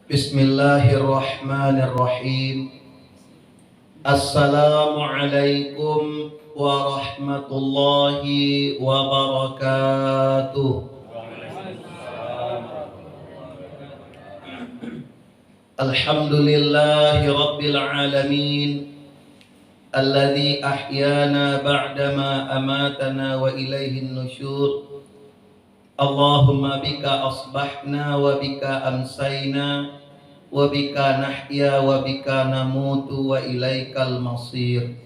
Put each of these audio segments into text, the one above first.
Bismillahirrahmanirrahim. Assalamualaikum warahmatullahi wabarakatuh. Alhamdulillahi rabbil alamin, alladzi ahyana ba'dama amatana wa ilaihin nusyur. Allahumma bika asbahna wa bika amsayna wa bika nahya wa bika namutu wa ilaikal masir.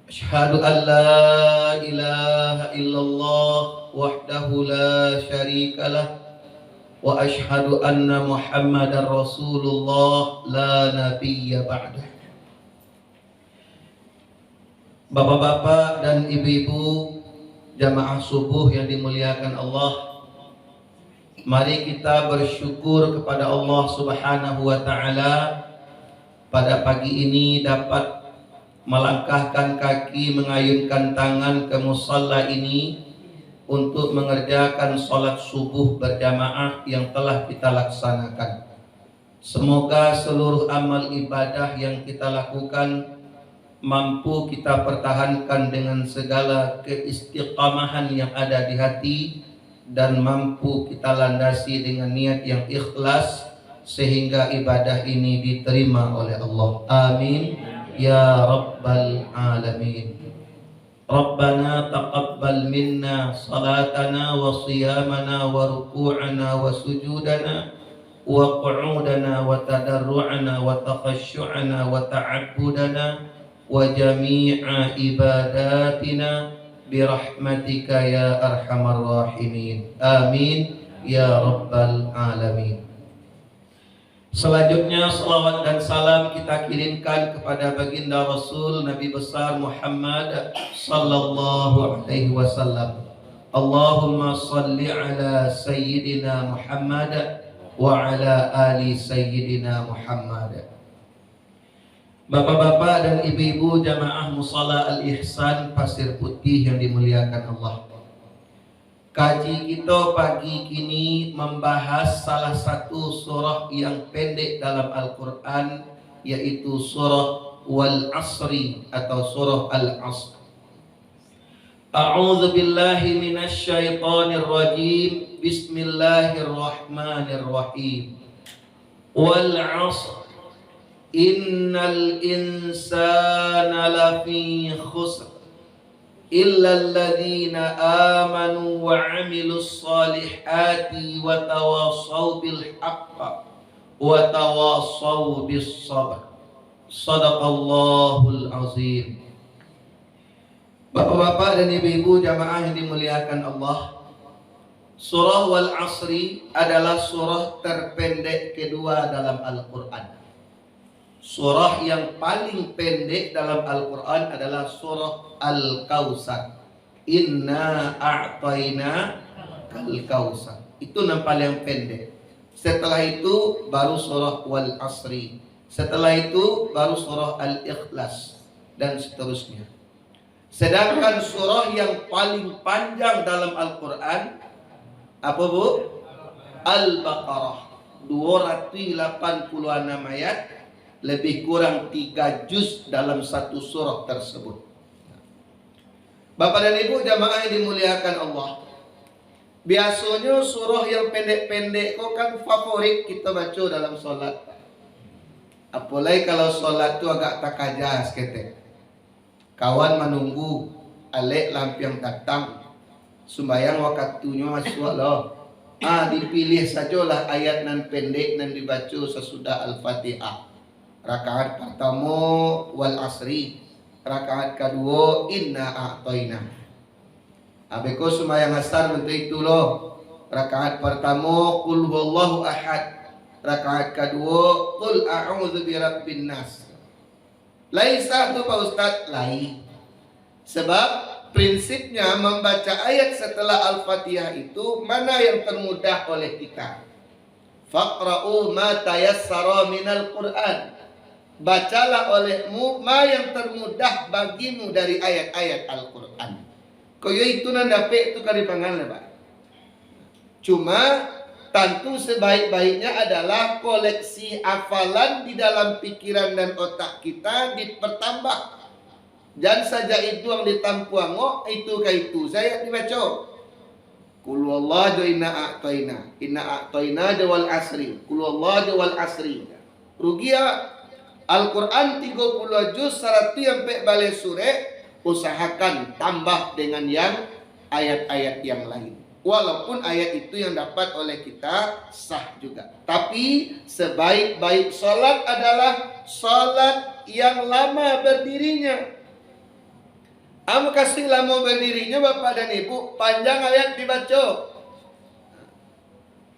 Asyhadu an la ilaha illallah wahdahu la syarikalah wa asyhadu anna Muhammadar Rasulullah la nabiyya ba'dah. Bapak-bapak dan ibu-ibu jamaah subuh yang dimuliakan Allah, mari kita bersyukur kepada Allah Subhanahu wa taala pada pagi ini dapat melangkahkan kaki, mengayunkan tangan ke musalla ini untuk mengerjakan salat subuh berjamaah yang telah kita laksanakan. Semoga seluruh amal ibadah yang kita lakukan mampu kita pertahankan dengan segala keistiqamahan yang ada di hati, dan mampu kita landasi dengan niat yang ikhlas sehingga ibadah ini diterima oleh Allah. Amin ya rabbal alamin. Rabbana taqabbal minna salatana wa siyamana wa ruku'ana wa sujudana wa qu'udana wa tadarru'ana wa takhashu'ana wa ta'abbudana wa jami'a ibadatina birahmatika ya arhamar rahimin. Amin ya rabbal alamin. Selanjutnya salawat dan salam kita kirimkan kepada baginda Rasul Nabi besar Muhammad sallallahu alaihi wasallam. Allahumma salli ala sayyidina Muhammad wa ala ali sayyidina Muhammad. Bapak-bapak dan ibu-ibu jamaah Musalla Al-Ihsan Pasir Putih yang dimuliakan Allah, kaji kita pagi kini membahas salah satu surah yang pendek dalam Al-Quran, yaitu surah Wal Asri atau surah Al-Asr. A'udzu billahi minasy syaithanir rajim. Bismillahirrahmanirrahim. Wal 'asr innal insana lafi khusr illa alladhina amanu wa 'amilus solihati wa tawassaw bil haqq wa tawassaw bis sabr. Shadaqallahul azim. Bapak-bapak dan ibu-ibu jamaah yang dimuliakan Allah, surah Wal Asri adalah surah terpendek kedua dalam Al-Quran. Surah yang paling pendek dalam Al-Quran adalah surah Al-Kautsar. Inna a'tayna Al-Kautsar. Itu yang paling pendek. Setelah itu baru surah Wal Asri. Setelah itu baru surah Al-Ikhlas dan seterusnya. Sedangkan surah yang paling panjang dalam Al-Quran apa bu? Al-Baqarah. 286 ayat, lebih kurang 3 juz dalam satu surah tersebut. Bapak dan ibu jamaah yang dimuliakan Allah, biasanya surah yang pendek-pendek kok kan favorit kita baca dalam sholat. Apalagi kalau sholat itu agak takajas ketek. Kawan menunggu, alek lampiang datang, sembahyang waktunya masuk loh. Dipilih sajalah ayat nan pendek nan dibaca sesudah Al-Fatihah. Rakaat pertama Wal Asri, rakaat kedua Inna a'tayna. Abeko sembahyang asar bentuk itu loh. Rakaat pertama Qul huwallahu ahad, rakaat kedua Qul a'udzu birabbin nas. Laisa tu Pak Ustaz, lain. Sebab prinsipnya membaca ayat setelah Al-Fatihah itu mana yang termudah oleh kita. Faqra'u ma tayassara minal Qur'an. Bacalah olehmu ma yang termudah bagimu dari ayat-ayat Al-Quran. Kaya itu nan dapat itu kali pangan Pak. Cuma tentu sebaik-baiknya adalah koleksi hafalan di dalam pikiran dan otak kita dipertambah. Jangan saja itu yang ditampuang, oh itu ke itu saya dibaca. Qul huwallahu inna a'tayna wal asri. Qul huwallahu wal asri. Rugia Al-Quran 30 juz 100 sampai balik sore, usahakan tambah dengan yang ayat-ayat yang lain. Walaupun ayat itu yang dapat oleh kita sah juga. Tapi sebaik-baik solat adalah solat yang lama berdirinya. Kamu kasih lama berdirinya Bapak dan Ibu, panjang ayat dibaca.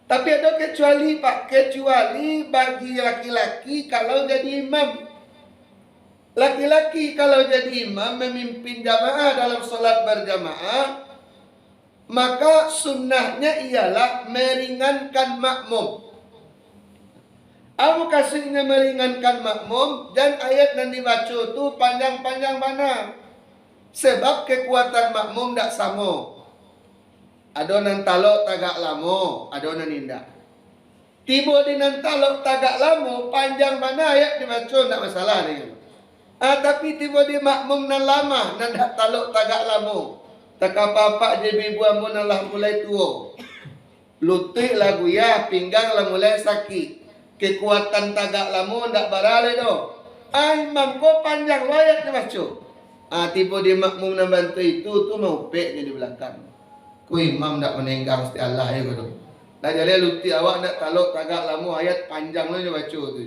Tapi ada kecuali Pak, kecuali bagi laki-laki kalau jadi imam. Laki-laki kalau jadi imam memimpin jamaah dalam solat berjamaah, maka sunnahnya ialah meringankan makmum. Aku kasihnya meringankan makmum dan ayat yang dibaca itu panjang-panjang mana? Sebab kekuatan makmum tak sama. Ada nan talok tagak lama, ada nan indah. Tiba di nan talok tagak lama, panjang mana ayat dibaca tak masalah ni. Tapi tiba di makmum nan lama, nan dak talok tagak lama. Tak apa-apa je ibu amun lah mulai tua. Lutut lah guyah, pinggang lah mulai sakit. Kekuatan tagak lama ndak barale do. Imam ko panjang ayat dibaca. Tiba di makmum nan bantu itu tu mau peknya di belakang. Ku imam nak menenggang setiap Allah ya betul. Dah jadi luti awak nak talok tagak lama ayat panjang lah dia baca tu.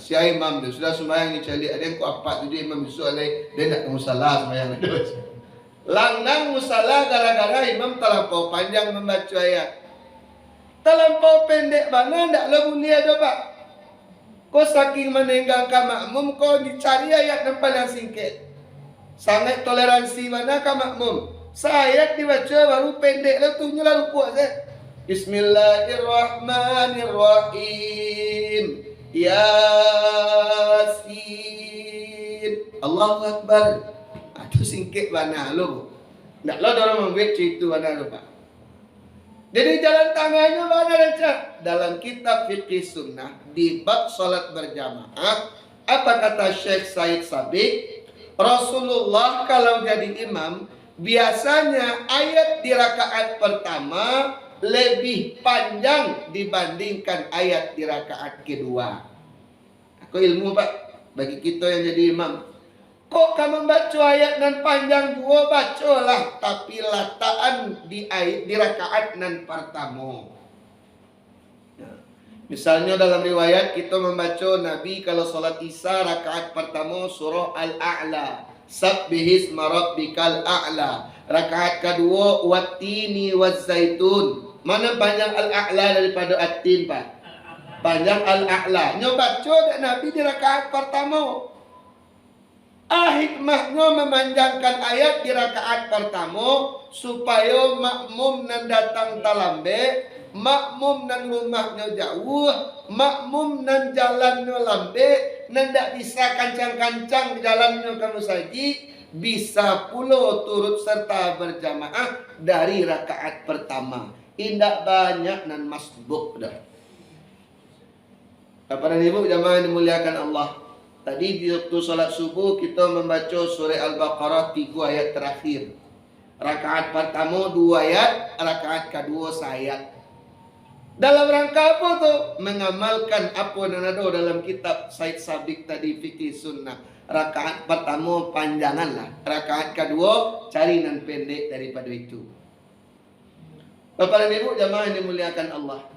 Si imam tu sudah sembahyang ni cari ada yang ku apat tu dia imam besok alai dia nak ke musalla sembahyang dia baca. Langgang musalla gara-gara imam terlampau panjang membaca ayat. Terlampau pendek mana ndak lah bunyi ada Pak. Kau saking menenggangkan makmum kau dicari ayat yang paling singkat. Sangat toleransi mana ka makmum. Saya dibaca baru pendek lah tu lalu kuat saya. Bismillahirrahmanirrahim. Yasin. Allahu Akbar. Itu singkit mana lo. Nak lo orang membuat cerita mana lo Pak. Jadi jalan tangannya mana baca? Dalam kitab fikih sunnah di bab salat berjamaah, apa kata Syekh Said Sabiq? Rasulullah kalau jadi imam biasanya ayat di rakaat pertama lebih panjang dibandingkan ayat di rakaat kedua. Aku ilmu Pak bagi kita yang jadi imam. Kok kamu baca ayat nan panjang dua bacalah, tapi lataan di ayat di rakaat nan pertama. Misalnya dalam riwayat kita membaca Nabi kalau salat Isya rakaat pertama surah Al-A'la. Sabbihisma rabbikal a'la. Rakaat kedua wattini wazzaitun. Mana panjang Al-A'la daripada At-Tin Pak? Panjang Al-A'la. Nyo baca dak Nabi di rakaat pertama. Hikmahnya memanjangkan ayat di rakaat pertama supaya makmum nan datang talambe, makmum nan rumahnya jauh, makmum nan jalannya lambe, nan tak bisa kancang-kancang jalannya kamu saji, bisa pula turut serta berjamaah dari rakaat pertama. Indak banyak nan masbuk dah. Bapak dan Ibu jamaah yang dimuliakan Allah. Tadi di waktu salat subuh kita membaca surah Al-Baqarah 3 ayat terakhir. Rakaat pertama 2 ayat, rakaat kedua 1 ayat. Dalam rangka apa tu? Mengamalkan apa yang ada dalam kitab Said Sabiq tadi fikih sunnah. Rakaat pertama panjangan lah. Rakaat kedua cari nan pendek daripada itu. Bapak dan Ibu jamaah yang dimuliakan Allah.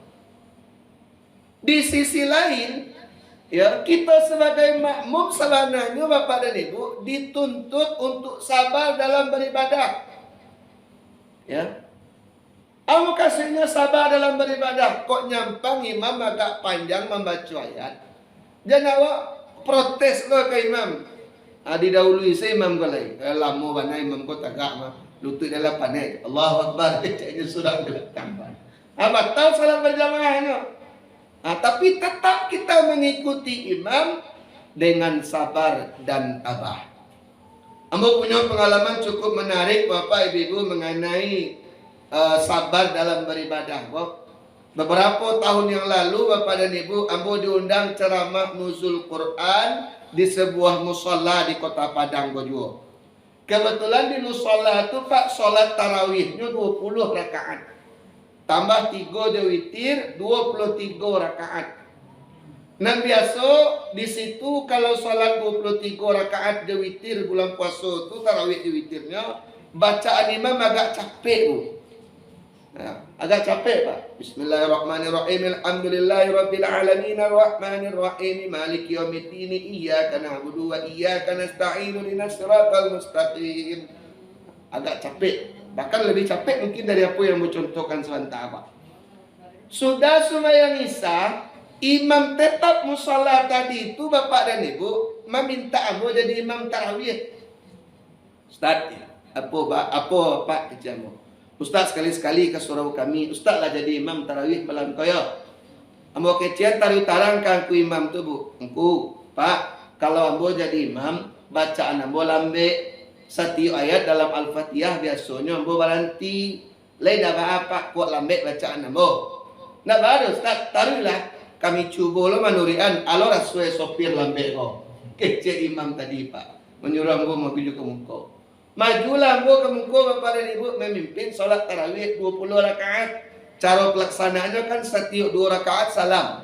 Di sisi lain, ya, kita sebagai makmum sebenarnya Bapak dan Ibu dituntut untuk sabar dalam beribadah. Ya. Kamu kasihnya sabar dalam beribadah. Kok nyampang imam agak panjang membaca ayat. Jangan awak protes lo ke imam. Didahului saya imam ko lain. Lama bana imam ko tagak mah. Lutut dalam panik. Allahu Akbar. Caknya surah gelap. Batal salat berjamaahnya. Tapi tetap kita mengikuti imam dengan sabar dan tabah. Ambo punya pengalaman cukup menarik Bapak Ibu mengenai sabar dalam beribadah. Beberapa tahun yang lalu Bapak dan Ibu, ambo diundang ceramah nuzul Quran di sebuah musola di Kota Padang Gojuo. Kebetulan di musola itu Pak sholat tarawihnya 20 rakaat. Tambah 3 de witir 23 rakaat. Nah biasa di situ kalau sholat 23 rakaat de witir bulan puasa itu tarawih de witirnya bacaan imam agak capek Bu. Nah, agak capek Pak. Bismillahirrahmanirrahim. Alhamdulillahirabbil alamin arrahmanir rahim maliki yaumiddin iyyaka na'budu wa iyyaka nasta'in ihdinas siratal mustaqim. Agak capek. Bahkan lebih capek mungkin dari apa yang mencontohkan sebentar Pak. Sudah sembahyang Isya, imam tetap musala tadi itu Bapak dan Ibu meminta ambo jadi imam tarawih. Ustaz, apa Pak kerjamu? Ustaz sekali-sekali ke surau kami, Ustaz lah jadi imam tarawih malam kaya. Ambo kecian taruh tarangkan ku imam tu Bu. Engku, Pak, kalau ambo jadi imam, bacaan ambo lambe satu ayat dalam Al-Fatihah biasanya ambo baranti. Lain dah apa kuat lambe bacaan ambo. Nak baru Ustaz, taruhlah kami cuba lo manurian alor aswe sopir lambe ko. Kecil imam tadi Pak, menyuruh ambo maju ke muka. Majulah ambo ke muka Bapak dan Ibu memimpin solat tarawih 20 rakaat. Cara pelaksanaannya kan setiap 2 rakaat salam.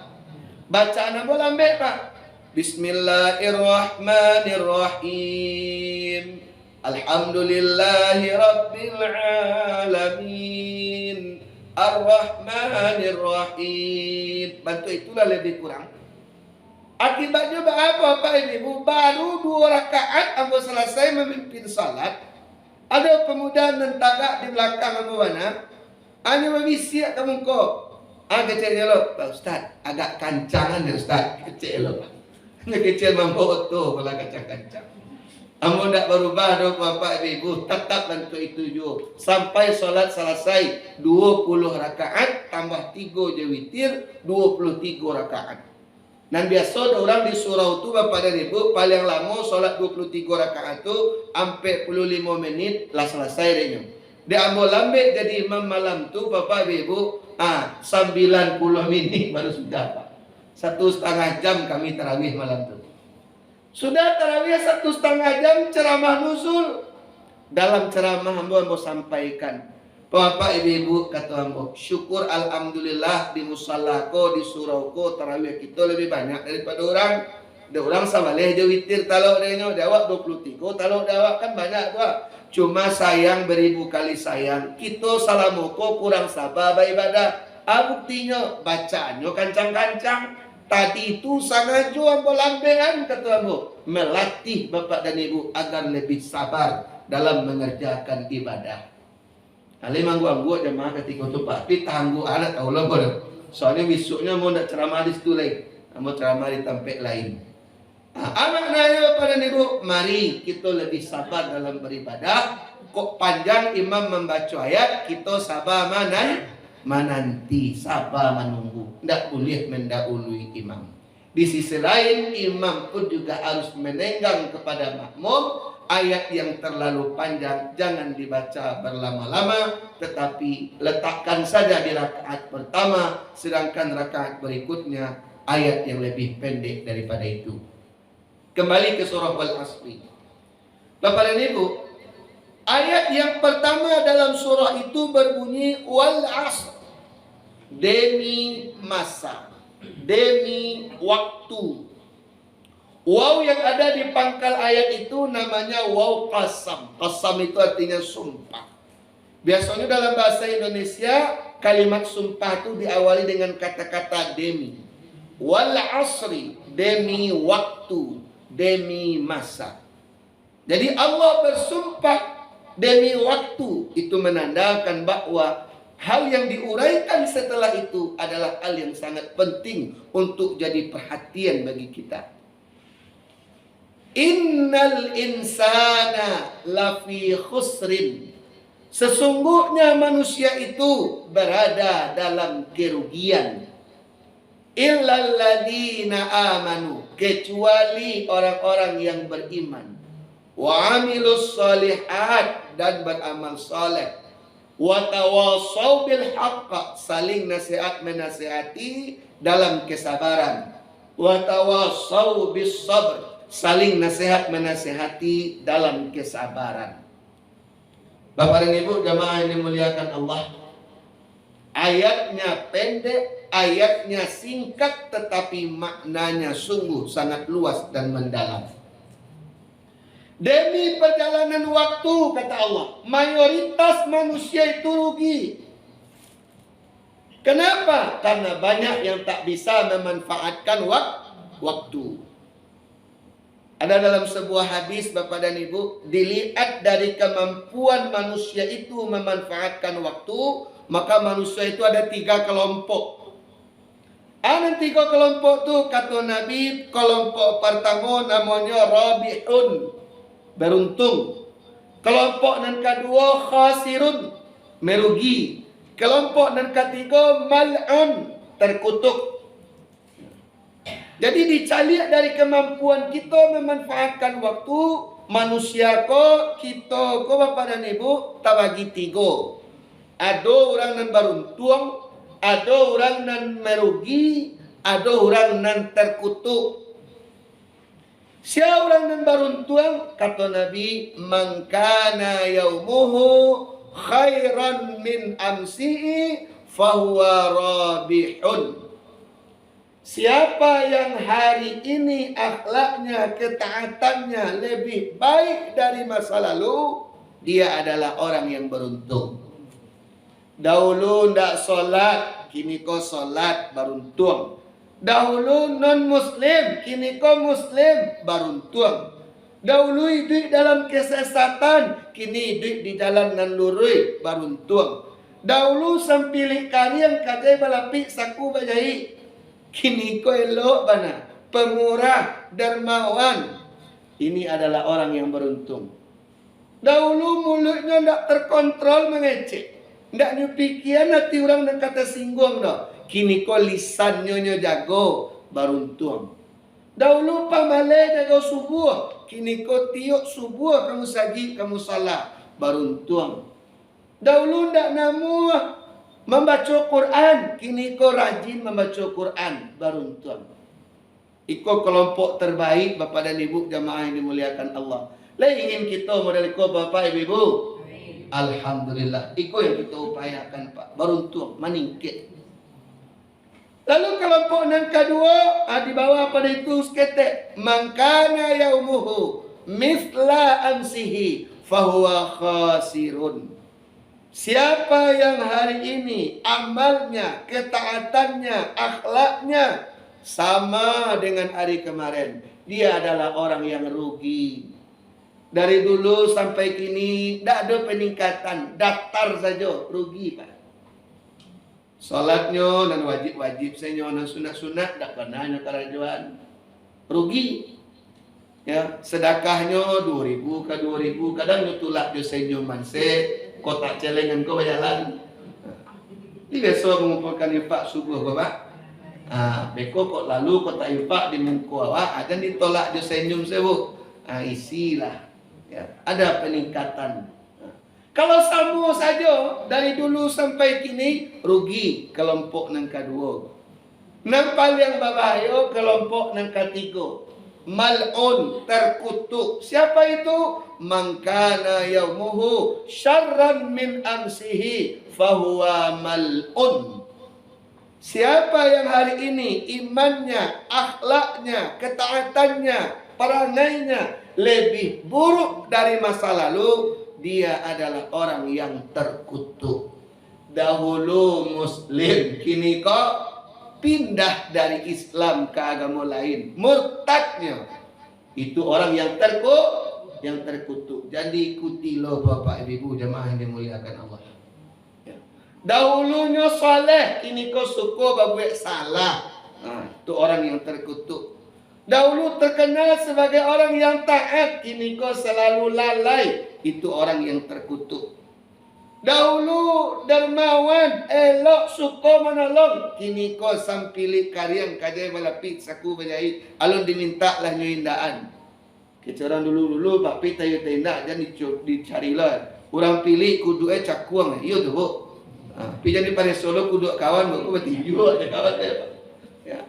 Bacaan ambo lambe Pak. Bismillahirrahmanirrahim. Alhamdulillahi rabbil alamin. Ar-Rahmanir-Rahim. Bantu itulah lebih kurang. Akibatnya apa Pak Ibu? Baru 2 rakaat ambo selesai memimpin salat. Ada pemuda dan tagak di belakang ambo mana? Hanya membisiak ke muka. Kecil lo, Pak Ustaz. Agak kancangan ya Ustaz. Kecil lo Pak. Kecil mampu oto kalau kancang-kancang. Ambo tidak berubah doa Bapak Ibu. Tetap bantu itu juga. Sampai salat selesai 20 rakaat tambah 3 je witir 23 rakaat. Dan biasa orang di surau itu Bapak dan Ibu paling lama solat 23 rakaat itu sampai 45 menit lah selesai dia. Dia ambil lambe jadi imam malam tu Bapak Ibu 90 menit baru sudah Pak. 1,5 jam kami tarawih malam tu. Sudah tarawih 1,5 jam ceramah nuzul. Dalam ceramah ambo sampaikan Bapak Ibu kata ambo, syukur alhamdulillah di musallako di surauko tarawih kita lebih banyak daripada orang. Ada orang sabaleh je witir talok dia awak 23 talok awak kan banyak tu. Cuma sayang beribu kali sayang. Kita salamoko kurang sabar beribadah. Buktinya bacaannya kancang-kancang. Tadi itu sangat ambo lambean kata ambo, melatih Bapak dan Ibu agar lebih sabar dalam mengerjakan ibadah. Kali manggu-manggu jemaah ketika itu Pak Pi tangguh anak tahu lah boleh. Soalnya besoknya mau nak ceramah di situ lain, mau ceramah di tempat lain. Anak nanya pada Ibu, mari kita lebih sabar dalam beribadah. Kok panjang imam membaca ayat, kita sabar menanti, sabar menunggu. Tidak boleh mendahului imam. Di sisi lain, imam pun juga harus menenggang kepada makmum. Ayat yang terlalu panjang jangan dibaca berlama-lama, tetapi letakkan saja di rakaat pertama, sedangkan rakaat berikutnya ayat yang lebih pendek daripada itu. Kembali ke surah Wal-Asri. Bapak dan Ibu, ayat yang pertama dalam surah itu berbunyi Wal-Asr, demi masa, demi waktu. Waw yang ada di pangkal ayat itu namanya waw qasam. Qasam itu artinya sumpah. Biasanya dalam bahasa Indonesia kalimat sumpah itu diawali dengan kata-kata demi. Wal asri, demi waktu, demi masa. Jadi Allah bersumpah demi waktu. Itu menandakan bahwa hal yang diuraikan setelah itu adalah hal yang sangat penting untuk jadi perhatian bagi kita. Innal insana lafi khusrin. Sesungguhnya manusia itu berada dalam kerugian. Illal ladzina amanu, kecuali orang-orang yang beriman. Wa amilus shalihat, dan beramal saleh. Wa tawassaw bil haqq, saling nasihat menasihati dalam kesabaran. Wa tawassaw bis sabr, saling nasihat menasihati dalam kesabaran. Bapak dan Ibu jamaah yang dimuliakan Allah, ayatnya pendek, ayatnya singkat, tetapi maknanya sungguh sangat luas dan mendalam. Demi perjalanan waktu, kata Allah, mayoritas manusia itu rugi. Kenapa? Karena banyak yang tak bisa memanfaatkan waktu. Ada dalam sebuah hadis, Bapak dan Ibu, dilihat dari kemampuan manusia itu memanfaatkan waktu, maka manusia itu ada 3 kelompok. Ada 3 kelompok tuh, kata Nabi. Kelompok pertama namanya rabihun, beruntung. Kelompok yang kedua khasirun, merugi. Kelompok yang ketiga mal'un, terkutuk. Jadi dicari dari kemampuan kita memanfaatkan waktu. Manusia kita Bapak dan Ibu tak bagi 3. Ada orang yang beruntung, ada orang yang merugi, ada orang yang terkutuk. Siapa orang yang beruntung? Kata Nabi, man kana yaumuhu khairan min amsihi fahuwa rabihun. Siapa yang hari ini akhlaknya, ketaatannya lebih baik dari masa lalu, dia adalah orang yang beruntung. Dahulu ndak solat, kini kau solat, beruntung. Dahulu non muslim, kini kau muslim, beruntung. Dahulu hidup dalam kesesatan, kini hidup di jalan nan lurus, beruntung. Dahulu sampilik kalian kadai balapik saku bajai, kini kau elok bana, pemurah, dermawan. Ini adalah orang yang beruntung. Dahulu mulutnya tidak terkontrol mengecek, tidak nyupikian nanti orang nak kata singgung dah. Kini kau lisannya jago, beruntung. Dahulu pamalai jago subuh, kini kau tiuk subuh kamu sagi, kamu salah, beruntung. Dahulu tidak namu membaca Quran, kini kau rajin membaca Quran, beruntung. Iko kelompok terbaik Bapak dan Ibu jamaah yang dimuliakan Allah. Lah ingin kita model iko Bapak Ibu. Alhamdulillah, iko yang kita upayakan Pak, beruntung, meningkat. Lalu kelompok yang kedua, di bawah pada itu seketek, man kana yaumuhu mithla amsihi fahuwa khasirun. Siapa yang hari ini amalnya, ketaatannya, akhlaknya sama dengan hari kemarin, dia adalah orang yang rugi. Dari dulu sampai kini tidak ada peningkatan, daftar saja rugi Pak. Salatnya dan wajib-wajib saja, dan sunat-sunat tak pernah kerajuan, rugi. Ya, sedekahnya 2.000 ke 2.000, kadang nyutulak jo senyuman kotak celengan kau berjalan. Ini biasa mengumpulkan infak subuh Bapak. Beko kok lalu kota infak di muka awak, dan ditolak jo senyum sebu. Isilah. Ya, ada peningkatan. Kalau sama saja dari dulu sampai kini, rugi kelompok yang kedua. Nampak yang berbahaya kelompok yang ketiga, mal'un, terkutuk. Siapa itu? Man kana yaumuhu syarran min amsihi fahuwa mal'un. Siapa yang hari ini imannya, akhlaknya, ketaatannya, perangainya lebih buruk dari masa lalu, dia adalah orang yang terkutuk. Dahulu muslim, kini kok pindah dari Islam ke agama lain, murtadnya. Itu orang yang terkutuk. Jadi ikutilah Bapak Ibu jemaah yang dimuliakan Allah. Dahulunya saleh, kini kau suka berbuat salah. Itu orang yang terkutuk. Dahulu terkenal sebagai orang yang taat, kini kau selalu lalai. Itu orang yang terkutuk. Dahulu dermawan, elok, suka menolong, kini kau sampilik kariang kajai balapik saku berjahit, alun diminta lah nyuindaan. Kita orang dulu Pak Pita tayo tindak, jangan dicarilah. Orang pilih kudu cakuang. Iya tu, Bu. Pi jadi pada Solo kudu kawan bu bertinju aja kawan ya.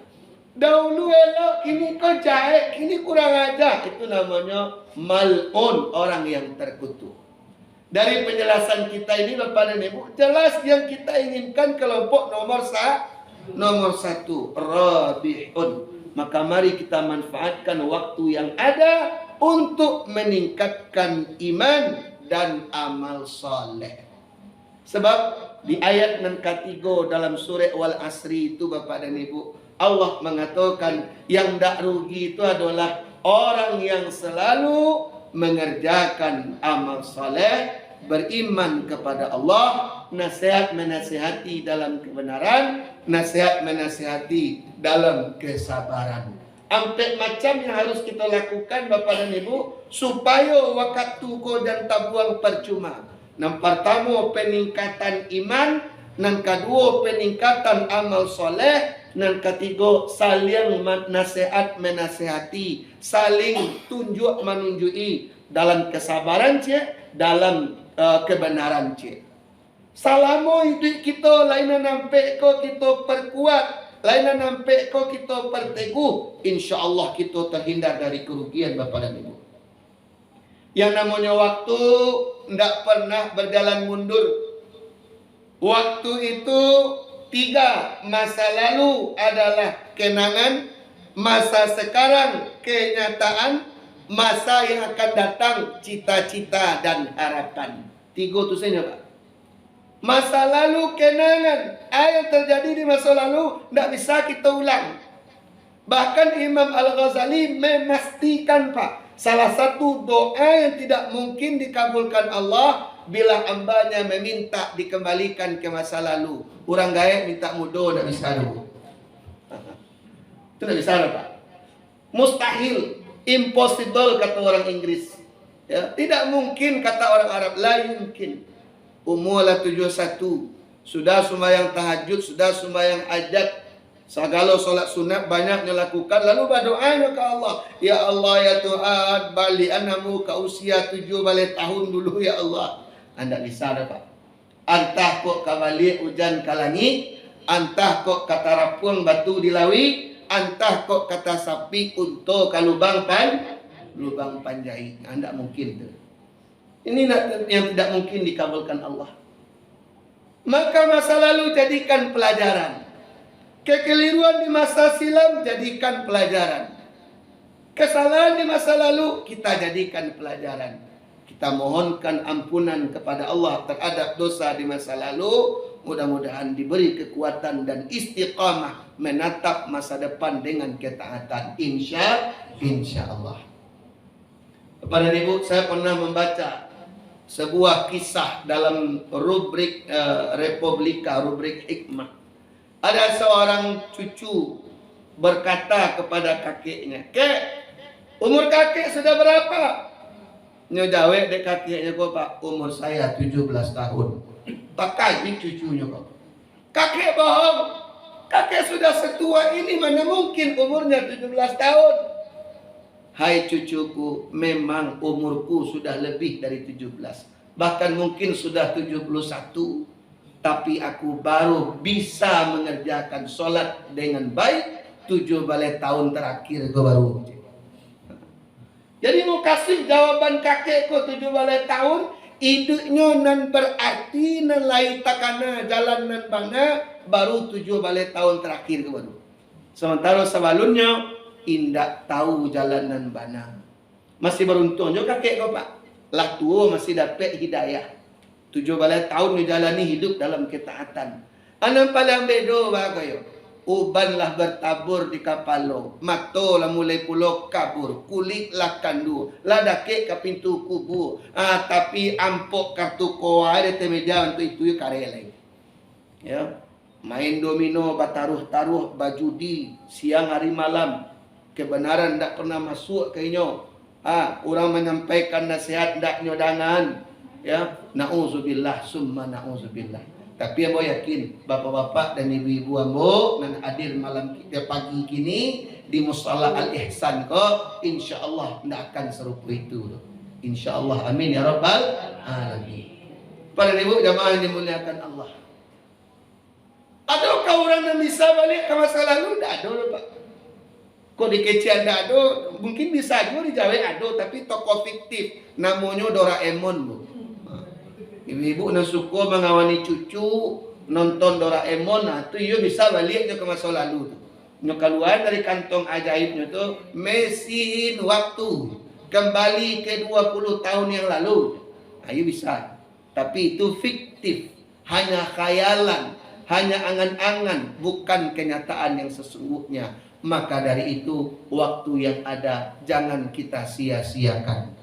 Dahulu elok, kini kau jahat, kini kurang ajar. Itu namanya mal'un, orang yang terkutuk. Dari penjelasan kita ini Bapak dan Ibu, jelas yang kita inginkan kelompok nomor satu, rabi'un. Maka mari kita manfaatkan waktu yang ada untuk meningkatkan iman dan amal soleh. Sebab di ayat yang ketiga dalam surah Wal Asri itu Bapak dan Ibu, Allah mengatakan yang tak rugi itu adalah orang yang selalu mengerjakan amal soleh, beriman kepada Allah, nasihat menasihati dalam kebenaran, nasihat menasihati dalam kesabaran. Empat macam yang harus kita lakukan Bapak dan Ibu supaya waktu ko dan tabuang percuma. Yang pertama peningkatan iman, yang kedua peningkatan amal soleh, yang ketiga saling nasihat menasihati, saling tunjuk menunjui dalam kesabaran cik, dalam kebenaran cik. Selama hidup kita lain nampak ko kita perkuat, lain nampak ko kita perteguh, insya-Allah kita terhindar dari kerugian Bapak dan Ibu. Yang namanya waktu tidak pernah berjalan mundur. Waktu itu 3, masa lalu adalah kenangan, masa sekarang kenyataan, masa yang akan datang cita-cita dan harapan. 3 itu saja Pak. Masa lalu kenangan, yang terjadi di masa lalu tidak bisa kita ulang. Bahkan Imam Al-Ghazali memastikan Pak, salah satu doa yang tidak mungkin dikabulkan Allah bila hambanya meminta dikembalikan ke masa lalu. Orang gaib minta mudo tidak bisa dulu. Itu tidak bisa Pak. Mustahil, impossible kata orang Inggris. Ya, tidak mungkin kata orang Arab, la yumkin. Umur 71, sudah sembahyang tahajud, sudah sembahyang hajat, segala solat sunat banyak dilakukan, lalu berdoanya ke Allah, ya Allah ya Tuhan, balik anamu ke usia 7 balik tahun dulu ya Allah. Anda bisa dapat. Antah kok kembali hujan kalangi, antah kok kata rapung batu dilawi, antah kok kata sapi untuk kalubang panjai. Anda mungkin tuh. Ini yang tidak mungkin dikabulkan Allah. Maka masa lalu jadikan pelajaran. Kekeliruan di masa silam jadikan pelajaran. Kesalahan di masa lalu kita jadikan pelajaran. Kita mohonkan ampunan kepada Allah terhadap dosa di masa lalu. Mudah-mudahan diberi kekuatan dan istiqamah menatap masa depan dengan ketaatan. Insya Allah. Kepada Ibu, saya pernah membaca sebuah kisah dalam rubrik Republika, rubrik hikmah. Ada seorang cucu berkata kepada kakeknya, "Kek, umur kakek sudah berapa?" Nyojawe dek kakeknya kok, "Pak, umur saya 17 tahun." Tak kaji cucunya kok. "Kakek bohong. Kakek sudah setua ini, mana mungkin umurnya 17 tahun." "Hai cucuku, memang umurku sudah lebih dari 17. Bahkan mungkin sudah 71. Tapi aku baru bisa mengerjakan sholat dengan baik 7 tahun terakhir gue baru." Jadi mau kasih jawaban kakekku 7 tahun, hidupnya nan berarti nan lai takana jalan nan bana baru 7 tahun terakhir gue baru. Sementara sebelumnya indak tahu jalanan bana. Masih beruntung juga kakek kau Pak. Lah tua masih dapat hidayah. 7 tahun menjalani hidup dalam ketaatan. Anak paling bedo bagayo. Uban lah bertabur di kapalo. Mato lah mulai pulau kabur. Kulit lah kandu. Lah dakek ke pintu kubur. Tapi ampok kartu koa ada temeja untuk itu karelai. Ya. Main domino, bataruh-taruh, bajudi, siang hari malam. Kebenaran tidak pernah masuk ke inyo. Orang menyampaikan nasihat tidak nyodangan. Ya, na'udzubillah summa na'udzubillah. Tapi ambo yakin bapak-bapak dan ibu-ibu ambo nan hadir malam kita pagi kini di Musalla Al Ihsan kok insyaallah tidak akan serupa itu. Insyaallah, amin ya rabbal alamin. Para ibu jamaah yang dimuliakan Allah. Adakah orang yang bisa balik ke masa lalu? Tak ada, Pak. Kok di kecian tak ada, mungkin bisa juga di Jawa ada, tapi tokoh fiktif namanya Doraemon, Bu. Ibu-ibu yang suka mengawani cucu nonton Doraemon, nah itu you bisa balik ke masa lalu. Nyo keluar dari kantong ajaibnya tuh mesin waktu kembali ke 20 tahun yang lalu. Ayo bisa. Tapi itu fiktif, hanya khayalan, hanya angan-angan, bukan kenyataan yang sesungguhnya. Maka dari itu waktu yang ada jangan kita sia-siakan.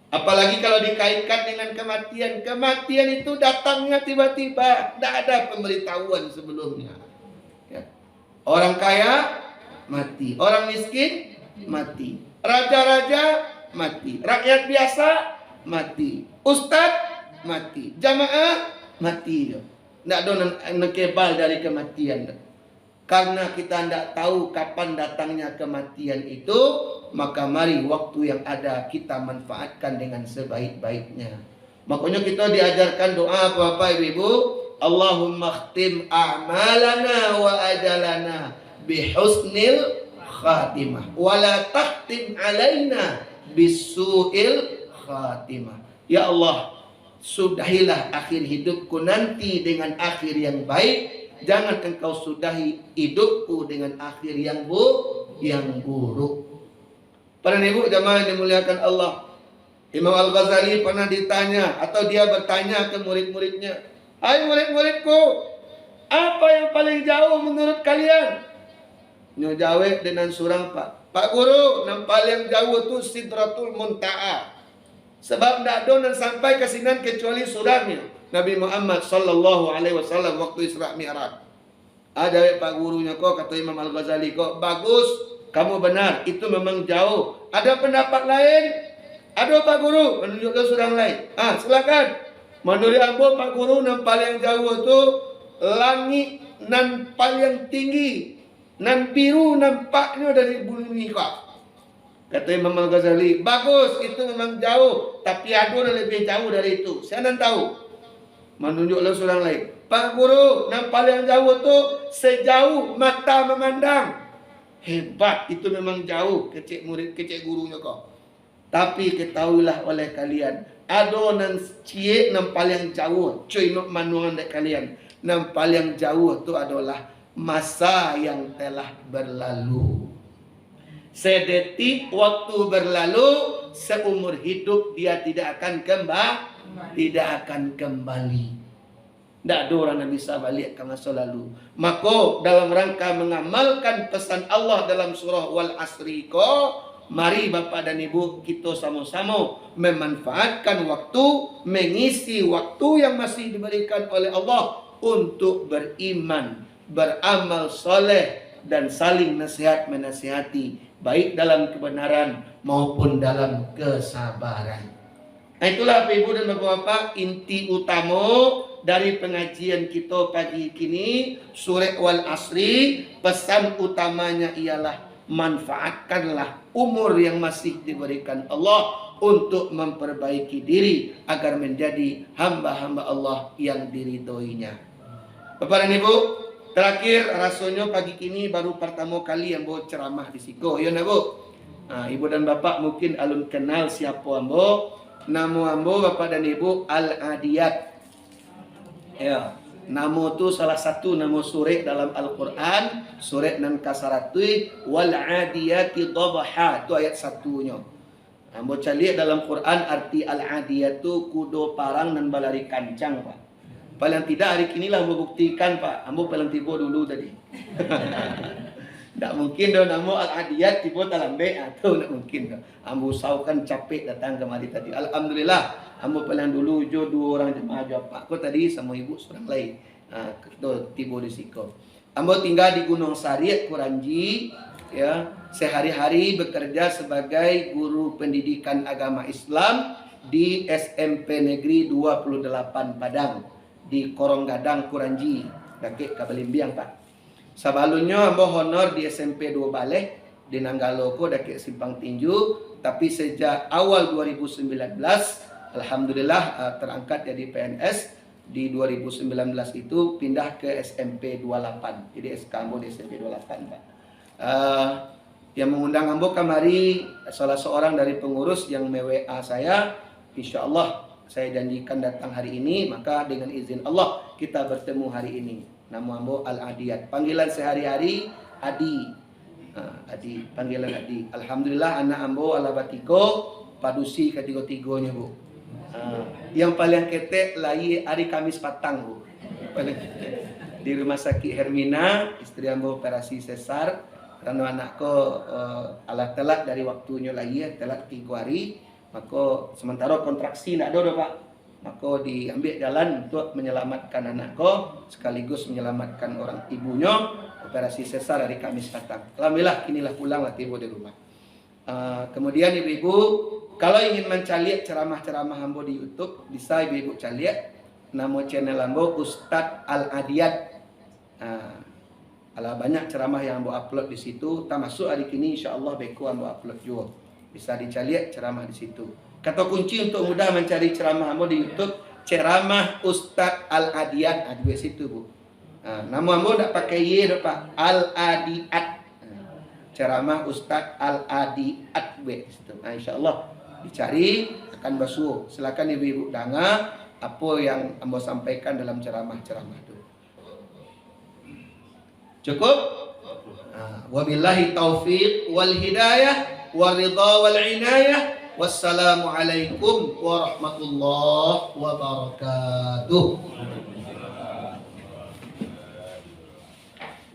Apalagi kalau dikaitkan dengan kematian. Kematian itu datangnya tiba-tiba, tidak ada pemberitahuan sebelumnya. Ya. Orang kaya mati, orang miskin mati, raja-raja mati, rakyat biasa mati, ustadz mati, jamaah mati. Tidak ada nekebal dari kematian. Karena kita tidak tahu kapan datangnya kematian itu, maka mari waktu yang ada kita manfaatkan dengan sebaik-baiknya. Makanya kita diajarkan doa Bapak Ibu, Allahumma khtim a'malana wa ajalana bihusnil khatimah wa la takhtim alaina bisu'il khatimah. Ya Allah, sudahilah akhir hidupku nanti dengan akhir yang baik. Jangan engkau sudahi hidupku dengan akhir yang buruk. Para ibu jamaah yang dimuliakan Allah, Imam Al-Ghazali pernah ditanya atau dia bertanya ke murid-muridnya, hai murid-muridku, apa yang paling jauh menurut kalian? Nyo jawab dengan surang Pak Guru, yang paling jauh itu Sidratul Muntaha. Sebab tidak ada yang sampai ke sinan kecuali surahnya Nabi Muhammad sallallahu alaihi wasallam waktu Isra Mi'raj. Ada Pak Gurunya kok, kata Imam Al-Ghazali kok, bagus, kamu benar, itu memang jauh. Ada pendapat lain? Ada Pak Guru, menunjukkan surang lain. Silakan. Menurut ambo Pak Guru yang paling jauh itu langit nan paling tinggi, nan biru nampaknya dari bumi kok. Kata Imam Al-Ghazali, bagus, itu memang jauh, tapi ada yang lebih jauh dari itu. Saya tidak tahu. Menunjukkan surang lain. Pak Guru, yang paling jauh itu sejauh mata memandang. Hebat, itu memang jauh, kecik murid, kecik gurunya kok. Tapi ketahuilah oleh kalian, ada yang cie yang paling jauh, cuy nak manuan dek kalian. Yang paling jauh itu adalah masa yang telah berlalu. Sedetik waktu berlalu, seumur hidup dia tidak akan kembali. Tidak ada orang yang bisa balik ke masa lalu. Maka dalam rangka mengamalkan pesan Allah dalam surah Wal Asri ko, mari Bapak dan Ibu kita sama-sama memanfaatkan waktu, mengisi waktu yang masih diberikan oleh Allah untuk beriman, beramal soleh, dan saling nasihat menasihati, baik dalam kebenaran maupun dalam kesabaran. Nah itulah Bapak Ibu dan Bapak-Bapak inti utama dari pengajian kita pagi kini, surah Wal Asri. Pesan utamanya ialah manfaatkanlah umur yang masih diberikan Allah untuk memperbaiki diri agar menjadi hamba-hamba Allah yang diridhoinya. Bapak dan Ibu, terakhir rasanya pagi kini baru pertama kali yang bawa ceramah di Siko, ya nak Bu? Ibu dan Bapak mungkin alun kenal siapa ambo. Nama ambo Bapak dan Ibu Al-Adiyat. Ya, nama itu salah satu nama surah dalam Al-Quran, surah nan kasaratui wal adiyati dhabha, itu ayat satunya. Ambo cari dalam Quran arti al-adiyat itu kudo parang nan balari kancang, Pak. Paling tidak hari inilah ambo buktikan, Pak. Ambo paling tiba dulu tadi. Tak mungkin dah nama al-adiyat tiba dalam atau tak mungkin dah. Ambo saukan capek datang kemari tadi. Alhamdulillah. Ambo paling dulu jo dua orang jemaah jawab Pak. Kau tadi sama ibu seorang lain. Kita tiba di Siko. Ambo tinggal di Gunung Sari, Kuranji. Ya, sehari-hari bekerja sebagai guru pendidikan agama Islam di SMP Negeri 28 Padang di Koronggadang, Kuranji. Kakek Kabalimbiang, Pak. Sebelumnya ambo honor di SMP 2 Baleh di Nanggalo ko dakek Simpang Tinju tapi sejak awal 2019 alhamdulillah terangkat jadi PNS. Di 2019 itu pindah ke SMP 28. Jadi SK Ambo di SMP 28, Pak. Yang mengundang Ambo kemari salah seorang dari pengurus yang me-WA saya. Insya Allah saya janjikan datang hari ini, maka dengan izin Allah kita bertemu hari ini. Nama Ambo Al-Adiyat. Panggilan sehari-hari Adi. Adi, panggilan Adi. Alhamdulillah anak Ambo Alabatiko padusi ketiga-tiganya, Bu. Yang paling ketek lagi hari Kamis petang, Bu. Paling ketek. Di rumah sakit Hermina, istri Ambo operasi sesar. Karena anakku alat telat dari waktunya lagi, telat 3 hari. Maka sementara kontraksi tidak ada, Pak. Maka diambil jalan untuk menyelamatkan anakku, sekaligus menyelamatkan orang ibunya. Operasi sesar hari Kamis petang. Alhamdulillah, kinilah pulang lah tiba di rumah. Kemudian ibu-ibu, kalau ingin mencari ceramah-ceramah Ambo di YouTube, bisa ibu-ibu cari nama channel Ambo Ustadz Al-Adiyat. Ala banyak ceramah yang Ambo upload di situ. Termasuk hari ini insya Allah beku Ambo upload juga. Bisa dicari ceramah di situ. Kata kunci untuk mudah mencari ceramah Ambo di YouTube, ceramah Ustadz Al-Adiyat. Di situ, Bu. Nama Ambo tak pakai Y, Pak. Al-Adiyat. Ceramah Ustadz Al-Adiyat. Insya Allah dicari akan basuh. Silakan ibu-ibu dengar apa yang Ambo sampaikan dalam ceramah-ceramah itu. Cukup? Wabillahi taufiq wal hidayah wal ridha wal inayah. Wassalamualaikum warahmatullahi wabarakatuh.